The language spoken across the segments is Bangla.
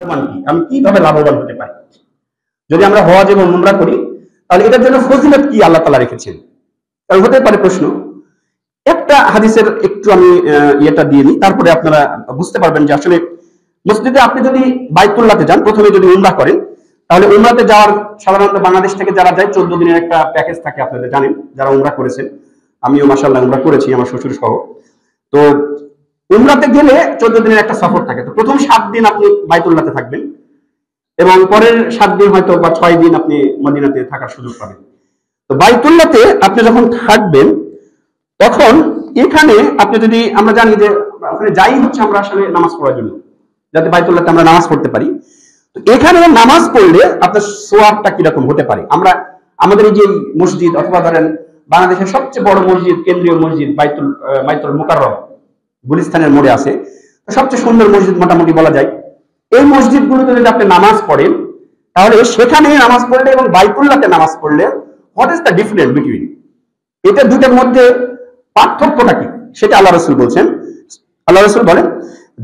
কি, আমি কিভাবে লাভবান হতে পারি? যদি আমরা হজ এবং উমরা করি তাহলে এটার জন্য ফজিলত কি আল্লাহ তাআলা রেখেছেন? কারণ হতে পারে প্রশ্ন। একটা হাদিসের একটু আমি ইয়েটা দিয়ে নিই, তারপরে আপনারা বুঝতে পারবেন যে আসলে মসজিদে আপনি যদি বাইতুল্লাহতে যান, প্রথমে যদি উমরা করেন, তাহলে উমরাতে যাওয়ার সাধারণত বাংলাদেশ থেকে যারা যায় 14 দিনের একটা প্যাকেজ থাকে, আপনাদের জানেন যারা উমরা করেছেন। আমিও মাশাআল্লাহ উমরা করেছি, আমার শ্বশুর সহ। তো উমরাতে গেলে 14 দিনের একটা সফর থাকে। তো প্রথম 7 দিন আপনি বাইতুল্লাহতে থাকবেন এবং পরের 7 দিন হয়তো বা 6 দিন আপনি মদিনাতে থাকার সুযোগ পাবেন। তো বাইতুল্লাহতে আপনি যখন থাকবেন তখন এখানে আপনি যদি, আমরা জানি যে ওখানে যাই হচ্ছে আমরা আসলে নামাজ পড়ার জন্য, যাতে বাইতুল্লাহতে আমরা নামাজ পড়তে পারি। তো এখানে নামাজ পড়লে আপনার সোয়াবটা কিরকম হতে পারে? আমরা আমাদের এই যে মসজিদ, অথবা ধরেন বাংলাদেশের সবচেয়ে বড় মসজিদ, কেন্দ্রীয় মসজিদ বাইতুল মুকাররম গুলিস্তানের মোড়ে আছে, সবচেয়ে সুন্দর মসজিদ মোটামুটি বলা যায়। এই মসজিদগুলোতে যদি আপনি নামাজ পড়েন, তাহলে সেখানে নামাজ পড়লে এবং বাইতুল্লাহতে নামাজ পড়লে what is the difference between, এটা দুটোর মধ্যে পার্থক্যটা কি সেটা আল্লাহ রাসূল বলছেন। আল্লাহ রাসূল বলেন,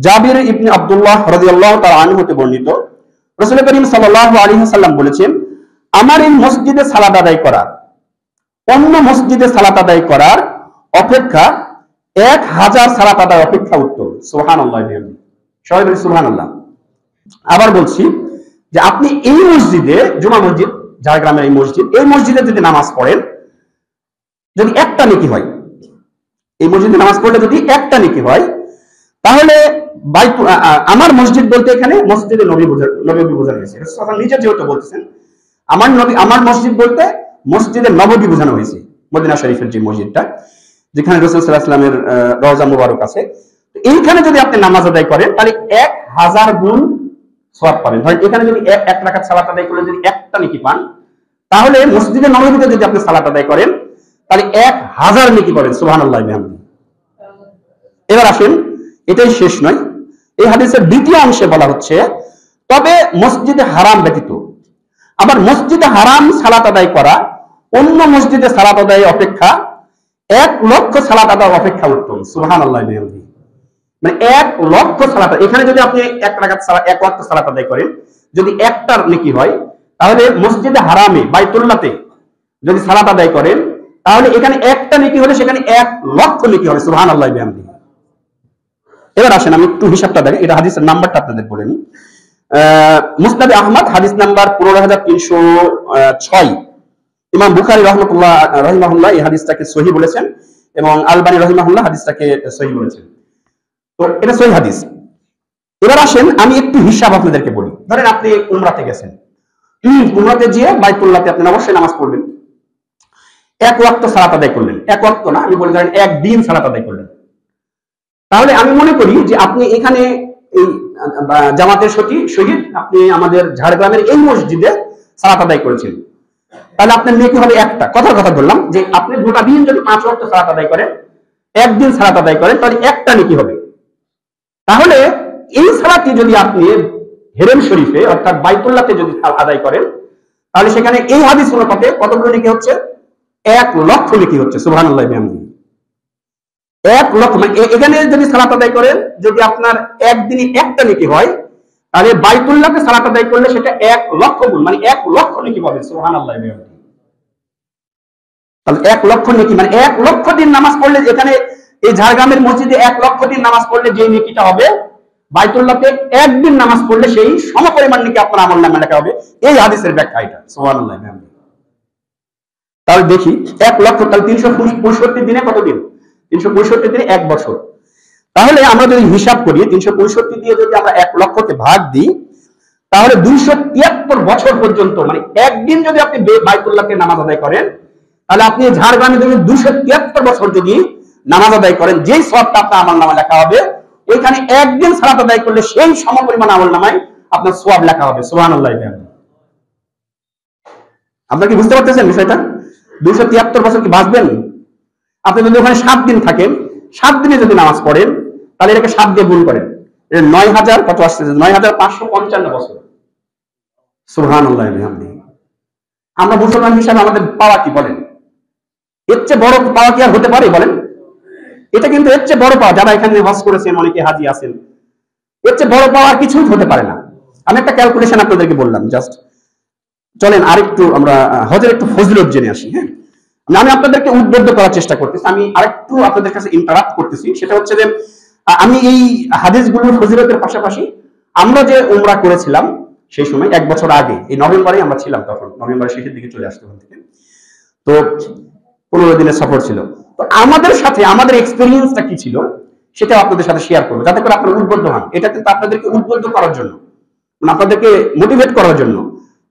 জাবির ইবনে আব্দুল্লাহ রাদিয়াল্লাহু তাআলা আনহু হতে বর্ণিত, রাসূল করিম সাল্লাল্লাহু আলাইহি ওয়াসাল্লাম বলেছেন, আমার এই মসজিদে সালাত আদায় করা অন্য মসজিদে সালাত আদায় করার অপেক্ষা 1000 সালাত আদায় অপেক্ষা উত্তম। সুবহানাল্লাহ, সবাই বলি সুবহানাল্লাহ। আবার বলছি যে আপনি এই মসজিদে, জুমা মসজিদ, ঝাড়গ্রামের এই মসজিদ, এই মসজিদে যদি নামাজ পড়েন, যদি একটা নেকি হয়, এই মসজিদে নামাজ পড়লে যদি একটা নেকি হয়, তাহলে আমার মসজিদ বলতে এখানে মসজিদে নবী বোঝানো হয়েছে। রাসূল নিজে যেহেতু বলতেছেন আমার মসজিদ বলতে মসজিদে নববী বোঝানো হয়েছে, মদিনা শরীফের যে মসজিদটা, যেখানে রাসূল সাল্লাল্লাহু আলাইহি ওয়াসাল্লামের রওজা মুবারক আছে। এইখানে যদি আপনি নামাজ আদায় করেন তাহলে 1000 গুণ সওয়াব পাবেন। ধরেন এখানে যদি এক রাকাত সালাত আদায় করলে যদি একটা নেকি পান, তাহলে মসজিদে নববীতে যদি আপনি সালাত আদায় করেন তাহলে 1000 নেকি পাবেন। সুবহানাল্লাহ বিহামদি। এবার আসেন, এটাই শেষ নয়, এই হাদিসের দ্বিতীয় অংশে বলা হচ্ছে, তবে মসজিদে হারাম ব্যতীত, আবার মসজিদে হারাম সালাত আদায় করা অন্য মসজিদে সালাত আদায় অপেক্ষা 1 লক্ষ সালাত আদায় অপেক্ষা উত্তম। সুবহানাল্লাহ বিহামদি। মানে 1 লক্ষ সালাত, এখানে যদি আপনি এক রাকাত সালাত, 1 ওয়াক্ত সালাত আদায় করেন, যদি একটার নেকি হয়, তাহলে মসজিদে হারামে বাইতুল্লাহতে যদি সালাত আদায় করেন, তাহলে এখানে একটা নেকি হলে সেখানে 1 লক্ষ নেকি হবে। সুবহানাল্লাহ বিহামদি। এবার আসেন আমি একটু হিসাবটা দেখি, এটা হাদিসের নাম্বারটা আপনাদের বলে নিই। মুসনাদে আহমদ হাদিস নাম্বার 15306, ইমাম বুখারী রাহিমাহুল্লাহ এই হাদিসটাকে সহিহ বলেছেন এবং আলবানী রাহিমাহুল্লাহ হাদিসটাকে সহিহ বলেছেন। তো এটা সহিহ হাদিস। এবার আসেন আমি একটু হিসাব আপনাদেরকে বলি। ধরেন আপনি উমরাতে গেছেন, উমরাতে গিয়ে বাইতুল্লাহতে আপনি অবশ্যই নামাজ পড়বেন, 1 ওয়াক্ত সালাত আদায় করলেন, 1 ওয়াক্ত না, আমি বলি ধরেন একদিন সালাত আদায় করলেন, তাহলে আমি মনে করি যে আপনি এখানে এই জামাতের শহীদ আপনি আমাদের ঝাড়গ্রামের এই মসজিদে সালাত আদায় করেছেন, তাহলে আপনার নেকি হবে একটা। কথার কথা বললাম যে আপনি গোটা দিন যদি 5 ওয়াক্ত সালাত আদায় করেন, একদিন সালাত আদায় করেন, তাহলে একটা নেকি হবে। তাহলে এই সালাতটি যদি আপনি হেরেম শরীফে অর্থাৎ বাইতুল্লাহতে যদি আদায় করেন, তাহলে সেখানে এই হাদিস অনুপাতে কতগুলো নেকি হচ্ছে? 1 লক্ষ নেকি হচ্ছে। সুবহানাল্লাহ বিহামদি। 1 লক্ষ, মানে এখানে যদি সালাত আদায় করেন, যদি আপনার একদিনে একটা নেকি হয়, তাহলে বাইতুল্লাহতে সালাত আদায় করলে সেটা 1 লক্ষ গুণ, মানে 1 লক্ষ নেকি পাবে। সুবহানাল্লাহ বিহামদি। তাহলে 1 লক্ষ নেকি, মানে 1 লক্ষ দিন নামাজ পড়লে, এখানে এই ঝাড়গ্রামের মসজিদে 1 লক্ষ দিন নামাজ পড়লে যে নেকিটা হবে, বাইতুল্লাহতে একদিন নামাজ পড়লে সেই সমপরিমাণ নেকি আপনার আমলনামায় লেখা হবে। এই হাদিসের ব্যাখ্যা এটা। সুবহানাল্লাহ বিহামদি। তাহলে দেখি 1 লক্ষ, তাহলে 365 দিনে কত দিন? 365 দিনে 1 বছর। তাহলে আমরা যদি হিসাব করি, 365 দিয়ে যদি আমরা 1 লক্ষকে ভাগ দিই, তাহলে 273 বছর পর্যন্ত, মানে একদিন যদি আপনি বাইতুল্লাহকে নামাজ আদায় করেন, তাহলে আপনি ঝাড়গ্রামে যদি 273 বছর যদি নামাজ আদায় করেন, যেই সওয়াবটা আপনার আমলনামায় লেখা হবে, ওইখানে একদিন সালাত আদায় করলে সেই সমপরিমাণ আমলনামায় আপনার সওয়াব লেখা হবে। সুবহানাল্লাহ। আপনারা কি বুঝতে পারতেছেন বিষয়টা? 273 বছর কি বাঁচবেন? আপনি যদি ওখানে 7 দিন থাকেন, 7 দিনে যদি নামাজ পড়েন, তাহলে এটাকে 7 দিয়ে গুণ করেন, এটা 9000 কত আসছে? 9555 বছর। সুবহানাল্লাহ বিহামদি। আমরা মুসলমান হিসাবে আমাদের পাওয়া কি বলেন? এর চেয়ে বড় পাওয়া কি আর হতে পারে বলেন? এটা কিন্তু এর চেয়ে বড় পাওয়া, যারা এখানে হজ করেছেন, অনেকে হাজি আছেন, এর চেয়ে বড় পাওয়া কিছুই হতে পারে না। আমি একটা ক্যালকুলেশন আপনাদেরকে বললাম জাস্ট। চলেন আরেকটু আমরা হজের একটু ফজিলত জেনে আসি। হ্যাঁ, আমি আপনাদেরকে উদ্বুদ্ধ করার চেষ্টা করতেছি, আমি আরেকটু আপনাদের কাছে ইন্টারাপ্ট করতেছি। সেটা হচ্ছে যে আমি এই হাদিসগুলোর ফজিলতের পাশাপাশি আমরা যে উমরা করেছিলাম সেই সময় 1 বছর আগে, এই নভেম্বরে আমরা ছিলাম, তখন নভেম্বরের শেষের দিকে চলে আসতে ওখান থেকে, তো 15 দিনের সফর ছিল। তো আমাদের সাথে আমাদের এক্সপেরিয়েন্সটা কি ছিল সেটা আপনাদের সাথে শেয়ার করবো, যাতে করে আপনারা উদ্বুদ্ধ হন। এটা কিন্তু আপনাদেরকে উদ্বুদ্ধ করার জন্য, মানে আপনাদেরকে মোটিভেট করার জন্য,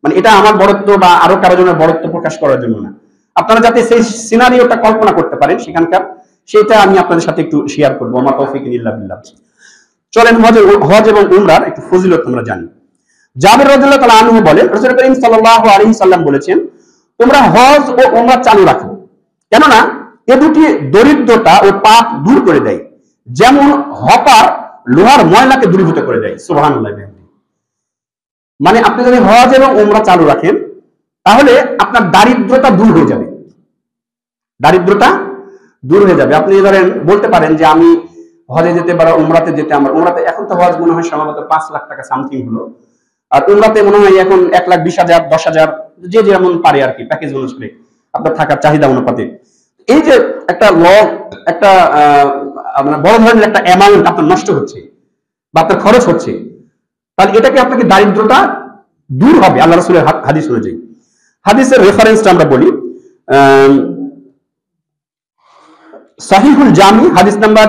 মানে এটা আমার বড়ত্ব বা আরো কারো জন্য বড়ত্ব প্রকাশ করার জন্য না, আপনারা যাতে সেই সিনারিওটা কল্পনা করতে পারেন সেখানকার, সেটা আমি আপনাদের সাথে একটু শেয়ার করবো। আমার তৌফিক ইল্লা বিল্লাহ। চলেন হজ এবং উমরার একটু ফজিলত আমরা জানি। জাবির রাদিয়াল্লাহু তাআলা আনহু বলেন, রাসূল করিম সাল্লাল্লাহু আলাইহি সাল্লাম বলেছেন, তোমরা হজ ও উমরা চালু রাখো, কেননা এ দুটি দরিদ্রতা ও পাপ দূর করে দেয়, যেমন হপার লোহার ময়লাকে দূরীভূত করে দেয়। সুবহানাল্লাহ। মানে আপনি যদি হজ এবং উমরা চালু রাখেন তাহলে আপনার দারিদ্রতা দূর হয়ে যাবে, দারিদ্রতা দূর হয়ে যাবে। আপনি ধরেন বলতে পারেন যে আমি হজে যেতে বা উমরাতে যেতে, আমার উমরাতে এখন তো হজ মনে হয় সম্ভবত 5 লাখ টাকা সামথিং হলো, আর উমরাতে মনে হয় এখন 1,20,000 10,000 যে যেমন পারে আর কি, প্যাকেজ অনুসারে আপনার থাকার চাহিদা অনুপাতে। এই যে একটা একটা মানে বড় ধরনের একটা অ্যামাউন্ট আপনার নষ্ট হচ্ছে বা আপনার খরচ হচ্ছে, তাহলে এটাকে আপনাকে দারিদ্রতা দূর হবে আল্লাহ রাসূলের হাদিস অনুযায়ী। হাদিসের রেফারেন্সটা আমরা বলি, সহিহুল জামি হাদিস নাম্বার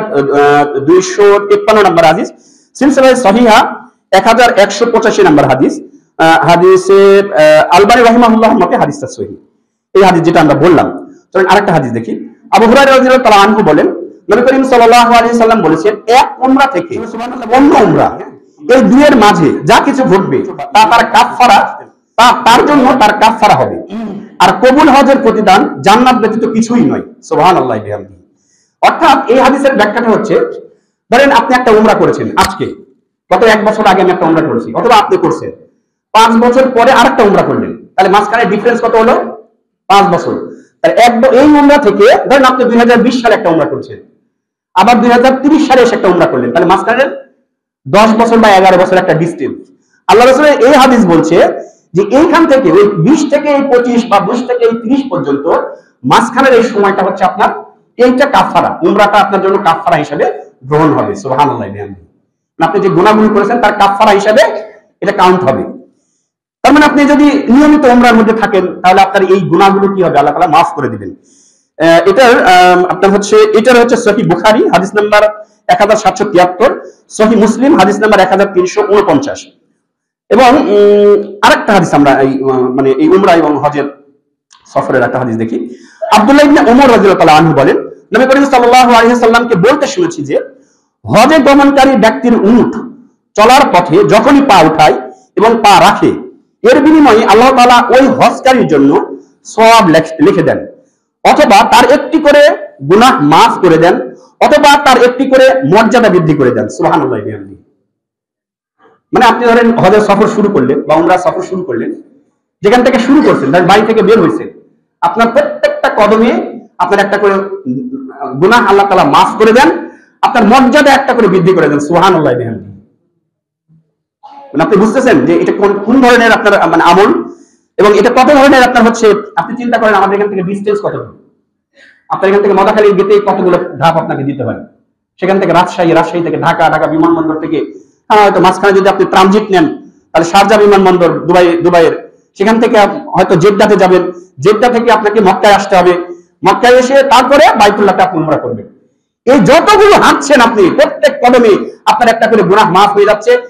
253 নম্বর হাদিস, সিলসিলায়ে সহিহা 1185 নম্বর হাদিস, হাদিসে আলবানী রাহিমাহুল্লাহর মতে হাদিসটা সহিহ। এই হাদিস যেটা আমরা বললাম। চলেন আরেকটা হাদিস দেখি। আবু হুরায়রা রাদিয়াল্লাহু তাআলা আনহু বলেন, নবী করিম সাল্লাল্লাহু আলাইহি সাল্লাম বলেছেন, এক উমরা থেকে অন্য উমরা, এই দুইয়ের মাঝে যা কিছু ঘটবে তা তার কাফফারা, তার জন্য তার কাফফারা হবে, আর কবুল হজের প্রতিদান জান্নাত ব্যতীত কিছুই নয়। সুবহানাল্লাহ বিহামদিহি। অর্থাৎ এই হাদিসের ব্যাখ্যাটা হচ্ছে, ধরেন আপনি একটা উমরা করেছেন আজকে, গত 1 বছর আগে আমি একটা উমরা করেছি, অথবা আপনি করছেন 5 বছর পরে আরেকটা উমরা করলেন, তাহলে মাঝখানে ডিফারেন্স কত হলো? 5 বছর। তাহলে এই উমরা থেকে ধরেন আপনি 2020 সালে একটা উমরা করেছেন, আবার 2030 সালে এসে একটা উমরা করলেন, তাহলে মাঝখানে 10 বছর বা 11 বছর একটা ডিস্টেন্স। আল্লাহ রাসূলের এই হাদিস বলছে যে এইখান থেকে ওই 20 থেকে এই 25 বা 20 থেকে এই 30 পর্যন্ত মাঝখানের এই সময়টা হচ্ছে আপনার এইটা কাফারা, উমরাটা আপনার জন্য কাফারা হিসেবে গ্রহণ হবে। সুবহানাল্লাহ। আপনি যে গুনাহগুলো করেছেন তার কাফারা হিসেবে এটা কাউন্ট হবে। তার মানে আপনি যদি নিয়মিত উমরার মধ্যে থাকেন তাহলে আপনার এই গুনাহগুলো কি হবে, আল্লাহ তাআলা মাফ করে দিবেন। এটার হচ্ছে সহিহ বুখারী হাদিস নাম্বার 1773, সহিহ মুসলিম হাদিস নাম্বার 1349। এবং আরেকটা হাদিস আমরা মানে এই উমরা এবং হজের সফরের একটা হাদিস দেখি। আব্দুল্লাহ ইবনে ওমর রাদিয়াল্লাহু তাআলা আনহু বলেন, নবী করিম সাল্লাল্লাহু আলাইহি সাল্লামকে বলতে শুনেছি যে হজে গমনকারী ব্যক্তির উট চলার পথে যখনই পা উঠায় এবং পা রাখে, এর বিনিময়ে আল্লাহ তাআলা ওই হজকারীর জন্য সওয়াব লিখে দেন, অথবা তার একটি করে গুনাহ মাফ করে দেন, অথবা তার একটি করে মর্যাদা বৃদ্ধি করে দেন। সুবহানাল্লাহ। মানে আপনি ধরেন হজের সফর শুরু করলেন বা উমরা সফর শুরু করলেন, যেখান থেকে শুরু করছেন, ধরেন বাড়ি থেকে বের হয়েছে, আপনার প্রত্যেকটা কদমে আপনার একটা করে গুনাহ আল্লাহ তাআলা মাফ করে দেন, আপনার মর্যাদা একটা করে বৃদ্ধি করে দেন। সুবহানাল্লাহ। মানে আপনি বুঝতেছেন যে এটা কোন ধরনের আপনার মানে আমল, এবং এটা কত ধরনের আপনার হচ্ছে। আপনি চিন্তা করেন আমাদের এখান থেকে ডিসটেন্স কতটুকু, আপনার এখান থেকে মদাখালী গেতে কতগুলো ধাপ আপনাকে দিতে হয়, সেখান থেকে রাজশাহী থেকে ঢাকা, ঢাকা বিমানবন্দর থেকে হয়তো মাঝখানে যদি আপনি ট্রানজিট নেন তাহলে শারজাহ বিমানবন্দর, দুবাইয়ের, সেখান থেকে হয়তো জেদ্দাতে যাবেন, জেদ্দা থেকে আপনাকে মক্কায় আসতে হবে, মক্কায় এসে তারপরে বাইতুল্লাহতে আপনি উমরা করবেন। এই যতগুলো হাঁটছেন আপনি প্রত্যেক কদমে আপনার একটা করে গুনাহ মাফ হয়ে যাচ্ছে।